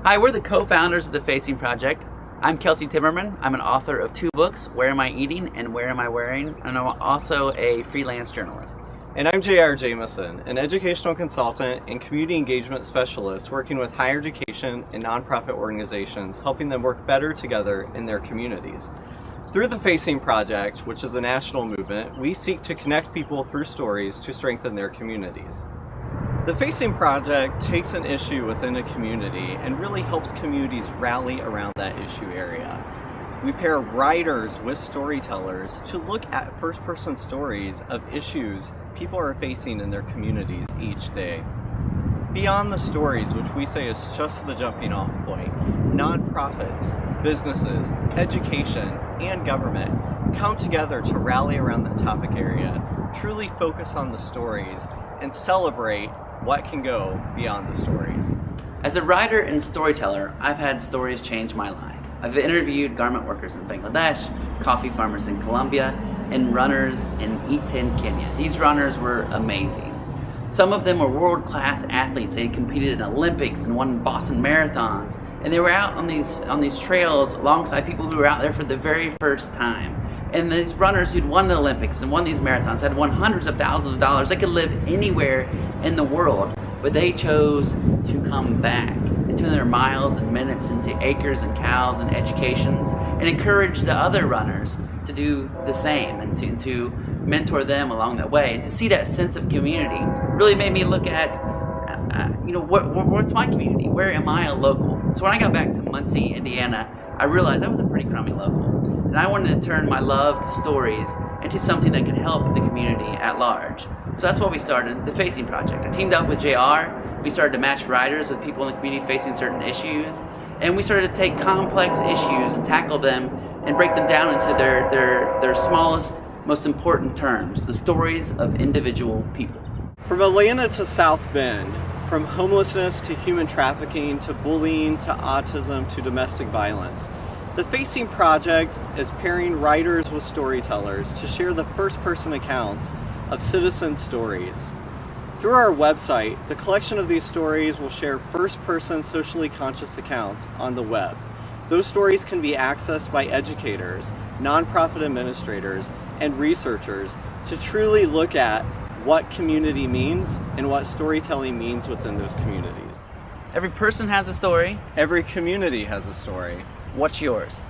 Hi, we're the co-founders of the Facing Project. I'm Kelsey Timmerman. I'm an author of 2 books, Where Am I Eating and Where Am I Wearing? And I'm also a freelance journalist. And I'm J.R. Jameson, an educational consultant and community engagement specialist working with higher education and nonprofit organizations, helping them work better together in their communities. Through the Facing Project, which is a national movement, we seek to connect people through stories to strengthen their communities. The Facing Project takes an issue within a community and really helps communities rally around that issue area. We pair writers with storytellers to look at first-person stories of issues people are facing in their communities each day. Beyond the stories, which we say is just the jumping off point, nonprofits, businesses, education, and government come together to rally around that topic area, truly focus on the stories, and celebrate what can go beyond the stories. As a writer and storyteller, I've had stories change my life. I've interviewed garment workers in Bangladesh, coffee farmers in Colombia, and runners in Iten, Kenya. These runners were amazing. Some of them were world-class athletes. They had competed in Olympics and won Boston marathons, and they were out on these trails alongside people who were out there for the very first time. And these runners who'd won the Olympics and won these marathons had won hundreds of thousands of dollars. They could live anywhere in the world, but they chose to come back and turn their miles and minutes into acres and cows and educations and encourage the other runners to do the same and to mentor them along that way. And to see that sense of community really made me look at, what's my community? Where am I a local? So when I got back to Muncie, Indiana, I realized I was a pretty crummy local. And I wanted to turn my love to stories into something that could help the community at large. So that's what we started, the Facing Project. I teamed up with J.R. We started to match writers with people in the community facing certain issues. And we started to take complex issues and tackle them and break them down into their smallest, most important terms, the stories of individual people. From Atlanta to South Bend, from homelessness to human trafficking to bullying to autism to domestic violence, the Facing Project is pairing writers with storytellers to share the first-person accounts of citizen stories. Through our website, the collection of these stories will share first-person socially conscious accounts on the web. Those stories can be accessed by educators, nonprofit administrators, and researchers to truly look at what community means and what storytelling means within those communities. Every person has a story. Every community has a story. What's yours?